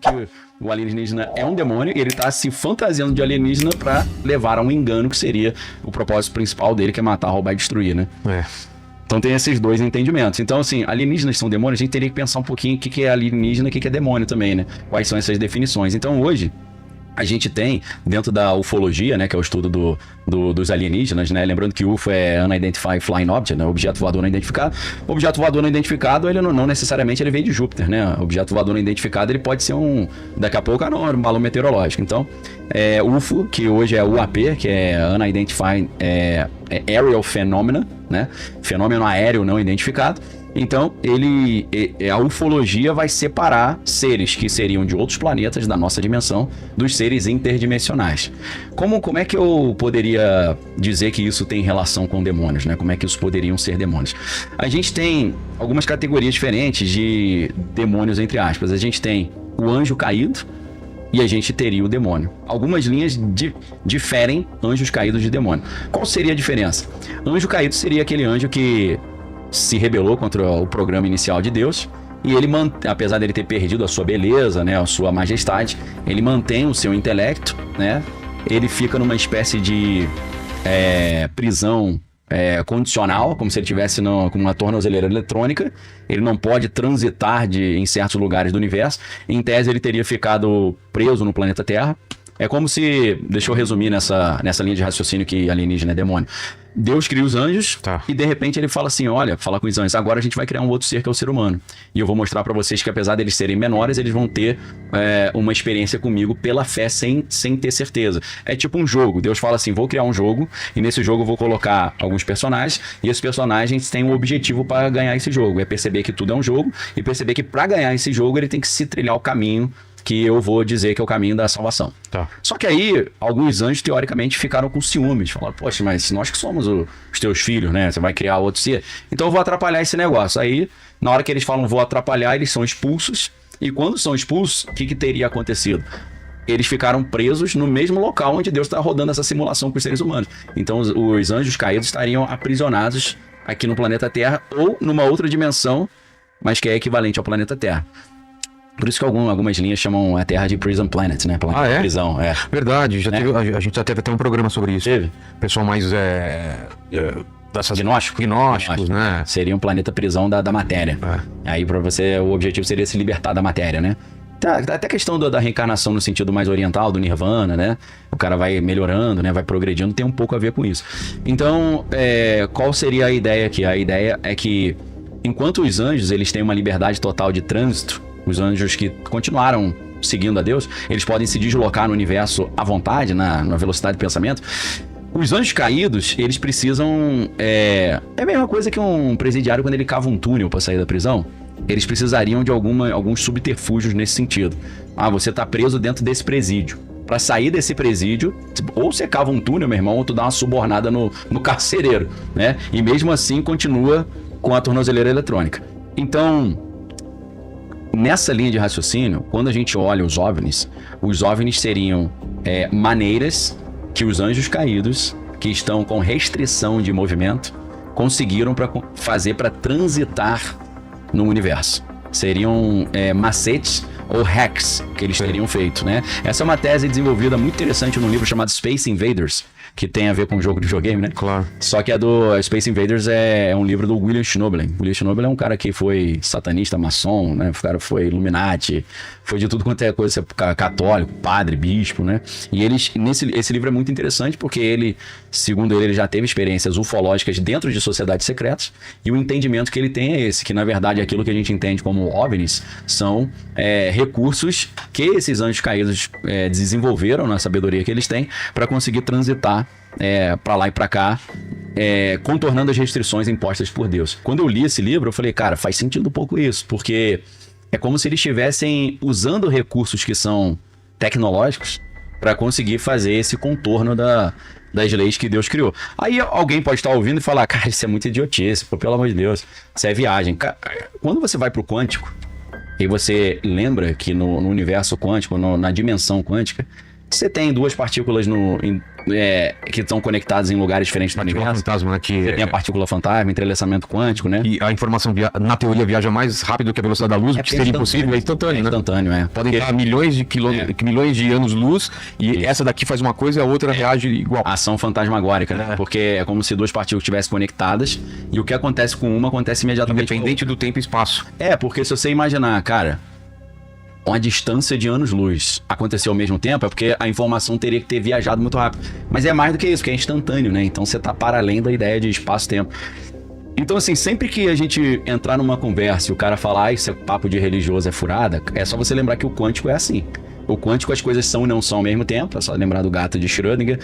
que o alienígena é um demônio e ele tá se fantasiando de alienígena pra levar a um engano que seria o propósito principal dele, que é matar, roubar e destruir, né? Então tem esses dois entendimentos. Então, assim, alienígenas são demônios, a gente teria que pensar um pouquinho o que é alienígena e o que é demônio também, né? Quais são essas definições. Então, hoje, a gente tem, dentro da ufologia, né, que é o estudo dos alienígenas, né, lembrando que UFO é Unidentified Flying Object, né, objeto voador não identificado. O objeto voador não identificado, ele não necessariamente ele veio de Júpiter, né, o objeto voador não identificado, ele pode ser daqui a pouco, um balão meteorológico. Então, UFO, que hoje é UAP, que é Unidentified Aerial Phenomena, né, fenômeno aéreo não identificado. Então, a ufologia vai separar seres que seriam de outros planetas da nossa dimensão dos seres interdimensionais. Como é que eu poderia dizer que isso tem relação com demônios, né? Como é que isso poderiam ser demônios? A gente tem algumas categorias diferentes de demônios, entre aspas. A gente tem o anjo caído e a gente teria o demônio. Algumas linhas diferem anjos caídos de demônio. Qual seria a diferença? Anjo caído seria aquele anjo que se rebelou contra o programa inicial de Deus e ele, apesar dele ter perdido a sua beleza, né, a sua majestade, ele mantém o seu intelecto, né? Ele fica numa espécie de prisão condicional, como se ele estivesse com uma tornozeleira eletrônica. Ele não pode transitar em certos lugares do universo. Em tese, ele teria ficado preso no planeta Terra. É como se, deixa eu resumir nessa linha de raciocínio que alienígena é demônio. Deus cria os anjos e de repente ele fala assim, olha, fala com os anjos, agora a gente vai criar um outro ser que é o ser humano. E eu vou mostrar pra vocês que apesar deles serem menores, eles vão ter uma experiência comigo pela fé sem ter certeza. É tipo um jogo, Deus fala assim, vou criar um jogo e nesse jogo eu vou colocar alguns personagens e esses personagens têm um objetivo para ganhar esse jogo. É perceber que tudo é um jogo e perceber que para ganhar esse jogo ele tem que se trilhar o caminho que eu vou dizer que é o caminho da salvação. Só que aí, alguns anjos, teoricamente, ficaram com ciúmes. Falaram, poxa, mas nós que somos os teus filhos, né? Você vai criar outro ser. Então eu vou atrapalhar esse negócio. Aí, na hora que eles falam vou atrapalhar, eles são expulsos. E quando são expulsos, o que teria acontecido? Eles ficaram presos no mesmo local onde Deus está rodando essa simulação com os seres humanos. Então os anjos caídos estariam aprisionados aqui no planeta Terra ou numa outra dimensão, mas que é equivalente ao planeta Terra. Por isso que algumas linhas chamam a Terra de Prison Planet, né? Planeta de prisão. Verdade, a gente já teve até um programa sobre isso. Teve. Pessoal mais... Gnósticos, né? Seria um planeta prisão da matéria. Aí para você, o objetivo seria se libertar da matéria, né? Até a questão da reencarnação no sentido mais oriental, do Nirvana, né? O cara vai melhorando, né? Vai progredindo, tem um pouco a ver com isso. Então, qual seria a ideia aqui? A ideia é que, enquanto os anjos eles têm uma liberdade total de trânsito, os anjos que continuaram seguindo a Deus, eles podem se deslocar no universo à vontade, na velocidade de pensamento. Os anjos caídos, eles precisam... É a mesma coisa que um presidiário quando ele cava um túnel para sair da prisão. Eles precisariam de alguns subterfúgios nesse sentido. Você tá preso dentro desse presídio. Para sair desse presídio, ou você cava um túnel, meu irmão, ou tu dá uma subornada no carcereiro, né? E mesmo assim continua com a tornozeleira eletrônica. Então, nessa linha de raciocínio, quando a gente olha os OVNIs seriam maneiras que os anjos caídos, que estão com restrição de movimento, conseguiram fazer para transitar no universo. Seriam macetes ou hacks que eles teriam feito, né? Essa é uma tese desenvolvida muito interessante num livro chamado Space Invaders, que tem a ver com o jogo de videogame, né? Claro. Só que a do Space Invaders é um livro do William Schnoebelen. William Schnoebelen é um cara que foi satanista, maçom, né? O cara foi Illuminati, foi de tudo quanto é coisa, católico, padre, bispo, né? E esse livro é muito interessante porque ele, segundo ele já teve experiências ufológicas dentro de sociedades secretas e o entendimento que ele tem é esse, que na verdade aquilo que a gente entende como OVNIs são recursos que esses anjos caídos desenvolveram na sabedoria que eles têm para conseguir transitar para lá e para cá, contornando as restrições impostas por Deus. Quando eu li esse livro, eu falei, cara, faz sentido um pouco isso, porque é como se eles estivessem usando recursos que são tecnológicos para conseguir fazer esse contorno das leis que Deus criou. Aí alguém pode estar ouvindo e falar, cara, isso é muito idiotice, pelo amor de Deus, isso é viagem. Quando você vai para o quântico, e você lembra que no universo quântico, na dimensão quântica, Você tem duas partículas que estão conectadas em lugares diferentes do universo. Fantasma, né? Você tem a partícula fantasma, entrelaçamento quântico, né? E a informação, na teoria, viaja mais rápido que a velocidade da luz, porque seria impossível, é instantâneo, né? Instantâneo, é. Podem estar milhões de milhões de anos-luz, e essa daqui faz uma coisa e a outra reage igual. Ação fantasmagórica, né? Porque é como se duas partículas estivessem conectadas, e o que acontece com uma acontece imediatamente. Independente do tempo e espaço. Porque se você imaginar, cara, uma distância de anos-luz aconteceu ao mesmo tempo, é porque a informação teria que ter viajado muito rápido. Mas é mais do que isso, que é instantâneo, né? Então você tá para além da ideia de espaço-tempo. Então, assim, sempre que a gente entrar numa conversa e o cara falar, isso é papo de religioso, é furada, é só você lembrar que o quântico é assim. O quântico, as coisas são e não são ao mesmo tempo, é só lembrar do gato de Schrödinger.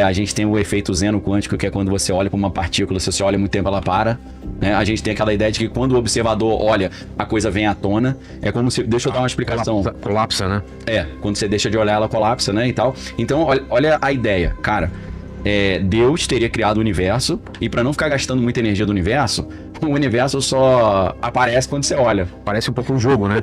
A gente tem o efeito zeno quântico, que é quando você olha para uma partícula, se você olha muito tempo, ela para. Né? A gente tem aquela ideia de que quando o observador olha, a coisa vem à tona. É como se... Deixa eu dar uma explicação. Colapsa, né? Quando você deixa de olhar, ela colapsa, né, e tal. Então, olha a ideia, cara. Deus teria criado o universo, e para não ficar gastando muita energia do universo, o universo só aparece quando você olha. Parece um pouco um jogo, né?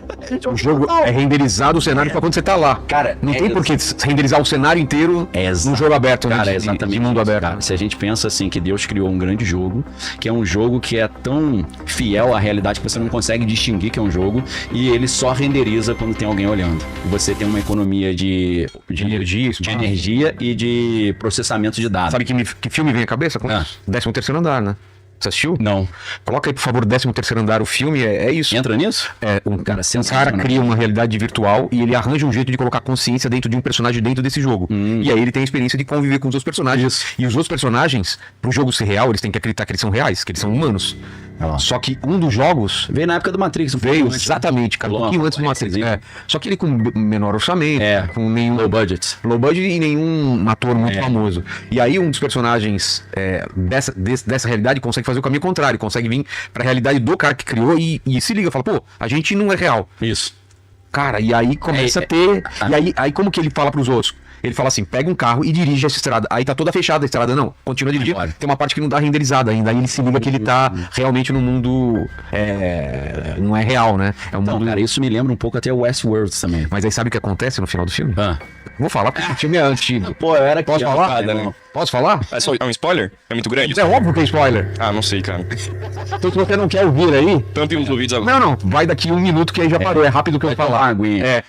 O jogo é renderizado o cenário para quando você tá lá. Cara, não tem por que renderizar o cenário inteiro num jogo aberto, né? Cara, exatamente. De mundo aberto. Cara, se a gente pensa assim que Deus criou um grande jogo, que é um jogo que é tão fiel à realidade que você não consegue distinguir que é um jogo, e ele só renderiza quando tem alguém olhando. Você tem uma economia de energia e de processamento de dados. Sabe que filme vem à cabeça? 13º Andar, né? Você assistiu? Não. Coloca aí, por favor, 13º Andar, o filme, é isso. Entra nisso? Um cara cria uma realidade virtual e ele arranja um jeito de colocar consciência dentro de um personagem dentro desse jogo. E aí ele tem a experiência de conviver com os outros personagens. Isso. E os outros personagens, pro jogo ser real, eles têm que acreditar que eles são reais, que eles são humanos. Só que um dos jogos... Veio na época do Matrix. Veio, exatamente, cara. Um pouquinho antes do Matrix. Só que ele com menor orçamento, com nenhum... Low budget. Low budget e nenhum ator muito famoso. E aí um dos personagens dessa realidade consegue fazer o caminho contrário. Consegue vir pra realidade do cara que criou e se liga, fala, pô, a gente não é real. Isso. Cara, e aí começa a ter... E aí como que ele fala pros outros? Ele fala assim, pega um carro e dirige essa estrada. Aí tá toda fechada a estrada, não. Continua dirigindo. Tem uma parte que não tá renderizada ainda. Aí ele se liga que ele tá realmente no mundo... não é real, né? É um mundo... cara, isso me lembra um pouco até o Westworld também. Mas aí sabe o que acontece no final do filme? Vou falar porque o filme é antigo. Pô, eu era... Posso falar? Né? Posso falar? É um spoiler? É muito grande? É óbvio que é spoiler. Não sei, cara. Então se você não quer ouvir aí... Tampe os ouvidos agora. Não. Vai daqui 1 minuto que aí já parou. É rápido que eu falar. Aguinha.